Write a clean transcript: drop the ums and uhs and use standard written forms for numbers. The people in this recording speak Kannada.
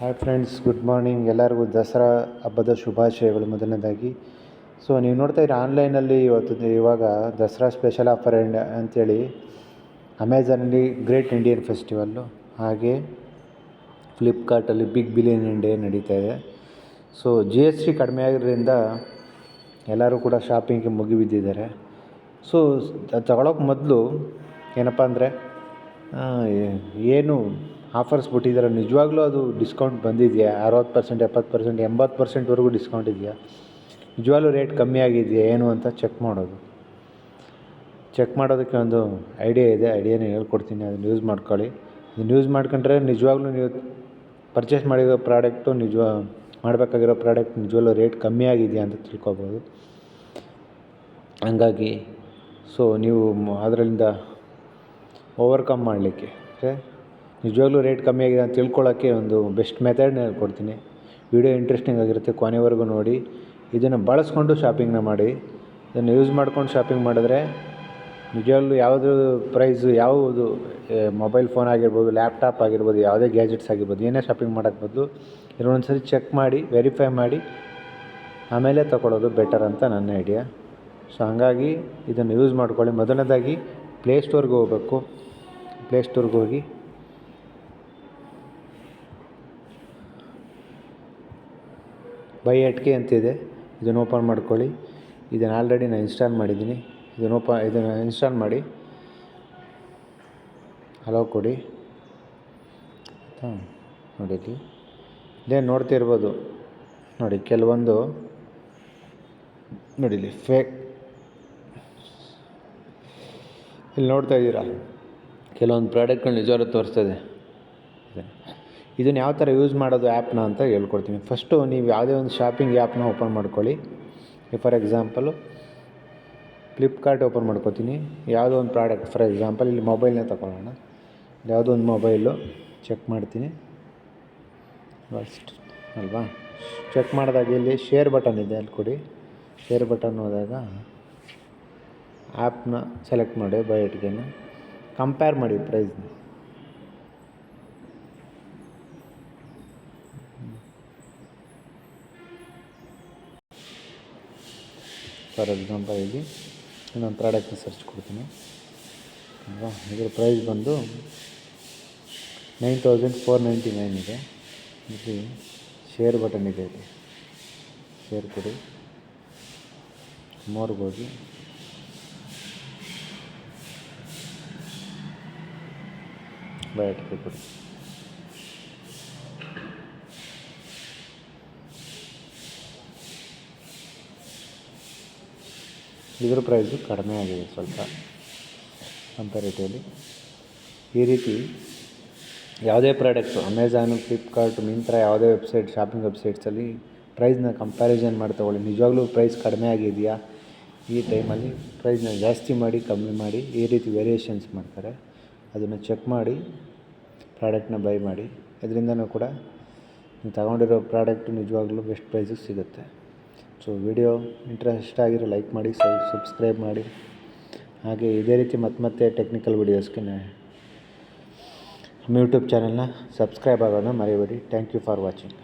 Hi friends, good morning. ಎಲ್ಲರಿಗೂ ದಸರಾ ಹಬ್ಬದ ಶುಭಾಶಯಗಳು ಮೊದಲನೇದಾಗಿ. ಸೊ ನೀವು ನೋಡ್ತಾ ಇದ್ದೀರಿ ಆನ್ಲೈನಲ್ಲಿ ಇವಾಗ ದಸರಾ ಸ್ಪೆಷಲ್ ಆಫರ್ ಅಂಥೇಳಿ ಅಮೆಝಾನಲ್ಲಿ ಗ್ರೇಟ್ ಇಂಡಿಯನ್ ಫೆಸ್ಟಿವಲ್ಲು, ಹಾಗೆ ಫ್ಲಿಪ್ಕಾರ್ಟಲ್ಲಿ ಬಿಗ್ ಬಿಲಿಯನ್ ಡೇ ನಡೀತಾ ಇದೆ. ಸೊ GST ಕಡಿಮೆ ಆಗಿರೋದ್ರಿಂದ ಎಲ್ಲರೂ ಕೂಡ ಶಾಪಿಂಗ್ಗೆ ಮುಗಿಬಿದ್ದಿದ್ದಾರೆ. ಸೊ ಅದು ತಗೊಳ್ಳೋಕೆ ಮೊದಲು ಏನಪ್ಪ ಅಂದರೆ ಏನು ಆಫರ್ಸ್ ಬಿಟ್ಟಿದ್ದಾರೆ, ನಿಜವಾಗ್ಲೂ ಅದು ಡಿಸ್ಕೌಂಟ್ ಬಂದಿದೆಯಾ? 60%, 70%, 80%ವರೆಗೂ ಡಿಸ್ಕೌಂಟ್ ಇದೆಯಾ? ನಿಜವಾಗ್ಲೂ ರೇಟ್ ಕಮ್ಮಿ ಆಗಿದೆಯಾ ಏನು ಅಂತ ಚೆಕ್ ಮಾಡೋದಕ್ಕೆ ಒಂದು ಐಡಿಯಾ ಇದೆ. ಐಡಿಯಾನ ಹೇಳ್ಕೊಡ್ತೀನಿ, ಅದನ್ನು ಯೂಸ್ ಮಾಡ್ಕೊಳ್ಳಿ. ಇದನ್ನು ಯೂಸ್ ಮಾಡ್ಕೊಂಡ್ರೆ ನಿಜವಾಗ್ಲೂ ನೀವು ಪರ್ಚೇಸ್ ಮಾಡಿರೋ ಪ್ರಾಡಕ್ಟು ಮಾಡಬೇಕಾಗಿರೋ ಪ್ರಾಡಕ್ಟ್ ನಿಜವಾಗ್ಲೂ ರೇಟ್ ಕಮ್ಮಿ ಆಗಿದೆಯಾ ಅಂತ ತಿಳ್ಕೊಬೋದು. ಹಂಗಾಗಿ ನೀವು ಅದರಿಂದ ಓವರ್ಕಮ್ ಮಾಡಲಿಕ್ಕೆ ನಿಜವಾಗ್ಲೂ ರೇಟ್ ಕಮ್ಮಿ ಆಗಿದೆ ಅಂತ ತಿಳ್ಕೊಳ್ಳೋಕ್ಕೆ ಒಂದು ಬೆಸ್ಟ್ ಮೆಥಡ್ನ ಹೇಳ್ಕೊಡ್ತೀನಿ. ವಿಡಿಯೋ ಇಂಟ್ರೆಸ್ಟಿಂಗ್ ಆಗಿರುತ್ತೆ, ಕೊನೆವರೆಗೂ ನೋಡಿ. ಇದನ್ನು ಬಳಸ್ಕೊಂಡು ಶಾಪಿಂಗ್ನ ಮಾಡಿ. ಇದನ್ನು ಯೂಸ್ ಮಾಡ್ಕೊಂಡು ಶಾಪಿಂಗ್ ಮಾಡಿದ್ರೆ ನಿಜವಾಗ್ಲೂ ಯಾವುದು ಮೊಬೈಲ್ ಫೋನ್ ಆಗಿರ್ಬೋದು, ಲ್ಯಾಪ್ಟಾಪ್ ಆಗಿರ್ಬೋದು, ಯಾವುದೇ ಗ್ಯಾಜೆಟ್ಸ್ ಆಗಿರ್ಬೋದು, ಏನೇ ಶಾಪಿಂಗ್ ಮಾಡೋಕ್ಕೆ ಬದಲು ಇನ್ನೊಂದು ಸರಿ ಚೆಕ್ ಮಾಡಿ, ವೆರಿಫೈ ಮಾಡಿ ಆಮೇಲೆ ತಗೊಳ್ಳೋದು ಬೆಟರ್ ಅಂತ ನನ್ನ ಐಡಿಯಾ. ಸೊ ಹಾಗಾಗಿ ಇದನ್ನು ಯೂಸ್ ಮಾಡ್ಕೊಳ್ಳಿ. ಮೊದಲನೇದಾಗಿ ಪ್ಲೇಸ್ಟೋರ್ಗೆ ಹೋಗಬೇಕು. ಪ್ಲೇಸ್ಟೋರ್ಗೆ ಹೋಗಿ ಬೈ ಎಟ್ಕೆ ಅಂತಿದೆ, ಇದನ್ನು ಓಪನ್ ಮಾಡ್ಕೊಳ್ಳಿ. ಇದನ್ನು ಆಲ್ರೆಡಿ ನಾನು ಇನ್ಸ್ಟಾಲ್ ಮಾಡಿದ್ದೀನಿ. ಇದನ್ನು ಇನ್ಸ್ಟಾಲ್ ಮಾಡಿ ಅಲೋ ಕೊಡಿ. ನೋಡಿ ಇಲ್ಲೇ ನೋಡ್ತಿರ್ಬೋದು, ನೋಡಿ ಕೆಲವೊಂದು ನೋಡಿ ಇಲ್ಲಿ ಫೇಕ್, ಇಲ್ಲಿ ನೋಡ್ತಾ ಇದ್ದೀರಾ ಕೆಲವೊಂದು ಪ್ರಾಡಕ್ಟ್ಗಳು ನಿಜವಾಗ್ಲೂ ತೋರಿಸ್ತದೆ. ಇದನ್ನು ಯಾವ ಥರ ಯೂಸ್ ಮಾಡೋದು ಆ್ಯಪ್ನ ಅಂತ ಹೇಳ್ಕೊಡ್ತೀನಿ. ಫಸ್ಟು ನೀವು ಯಾವುದೇ ಒಂದು ಶಾಪಿಂಗ್ ಆ್ಯಪ್ನ ಓಪನ್ ಮಾಡ್ಕೊಳ್ಳಿ. ಫಾರ್ ಎಕ್ಸಾಂಪಲು ಫ್ಲಿಪ್ಕಾರ್ಟ್ ಓಪನ್ ಮಾಡ್ಕೋತೀನಿ. ಯಾವುದೋ ಒಂದು ಪ್ರಾಡಕ್ಟ್, ಫಾರ್ ಎಕ್ಸಾಂಪಲ್ ಇಲ್ಲಿ ಮೊಬೈಲ್ನೇ ತಗೊಳ್ಳೋಣ. ಯಾವುದೋ ಒಂದು ಮೊಬೈಲು ಚೆಕ್ ಮಾಡ್ತೀನಿ ಫಸ್ಟ್ ಅಲ್ವಾ. ಚೆಕ್ ಮಾಡಿದಾಗ ಇಲ್ಲಿ ಶೇರ್ ಬಟನ್ ಇದೆ, ಅಲ್ಲಿ ಕೊಡಿ. ಶೇರ್ ಬಟನ್ ಹೋದಾಗ ಆ್ಯಪ್ನ ಸೆಲೆಕ್ಟ್ ಮಾಡಿ, ಬೈ ಎಟ್ಗೆನ ಕಂಪೇರ್ ಮಾಡಿ ಪ್ರೈಸ್ನ. ಫಾರ್ ಎಕ್ಸಾಂಪಲ್ ಇಲ್ಲಿ ಇನ್ನೊಂದು ಪ್ರಾಡಕ್ಟ್ನ ಸರ್ಚ್ ಕೊಡ್ತೀನಿ ಅಲ್ವಾ. ಇದರ ಪ್ರೈಸ್ ಬಂದು 9499 ಇದೆ. ಇಲ್ಲಿ ಶೇರ್ ಬಟನ್ ಇದೆ, ಇಲ್ಲಿ ಶೇರ್ ಕೊಡಿ. ಮೋರ್ಗೆ ಹೋಗಿ ಬೈ ಎಟ್ಗೆ ಕೊಡಿ. ಇದರ ಪ್ರೈಸು ಕಡಿಮೆ ಆಗಿದೆ ಸ್ವಲ್ಪ ಕಂಪ್ಯಾರಿಟಿವ್ಲಿ. ಈ ರೀತಿ ಯಾವುದೇ ಪ್ರಾಡಕ್ಟು ಅಮೆಝಾನು, ಫ್ಲಿಪ್ಕಾರ್ಟ್, ಮಿಂತ್ರಾ, ಯಾವುದೇ ವೆಬ್ಸೈಟ್, ಶಾಪಿಂಗ್ ವೆಬ್ಸೈಟ್ಸಲ್ಲಿ ಪ್ರೈಸ್ನ ಕಂಪ್ಯಾರಿಸನ್ ಮಾಡಿ ತೊಗೊಳ್ಳಿ. ನಿಜವಾಗ್ಲೂ ಪ್ರೈಸ್ ಕಡಿಮೆ ಆಗಿದೆಯಾ, ಈ ಟೈಮಲ್ಲಿ ಪ್ರೈಸ್ನ ಜಾಸ್ತಿ ಮಾಡಿ ಕಮ್ಮಿ ಮಾಡಿ ಈ ರೀತಿ ವೇರಿಯೇಷನ್ಸ್ ಮಾಡ್ತಾರೆ. ಅದನ್ನು ಚೆಕ್ ಮಾಡಿ ಪ್ರಾಡಕ್ಟ್ನ ಬೈ ಮಾಡಿ. ಇದರಿಂದನೂ ಕೂಡ ನೀವು ತಗೊಂಡಿರೋ ಪ್ರಾಡಕ್ಟು ನಿಜವಾಗ್ಲೂ ಬೆಸ್ಟ್ ಪ್ರೈಸಿಗೆ ಸಿಗುತ್ತೆ. ಸೊ ವಿಡಿಯೋ ಇಂಟ್ರೆಸ್ಟ್ ಆಗಿರೋ ಲೈಕ್ ಮಾಡಿ, ಸಬ್ಸ್ಕ್ರೈಬ್ ಮಾಡಿ. ಹಾಗೆ ಇದೇ ರೀತಿ ಮತ್ತೆ ಟೆಕ್ನಿಕಲ್ ವೀಡಿಯೋಸ್ಗೆ ನಮ್ಮ ಯೂಟ್ಯೂಬ್ ಚಾನಲ್ನ ಸಬ್ಸ್ಕ್ರೈಬ್ ಆಗೋಣ ಮರಿಬೇಡಿ. Thank you for watching.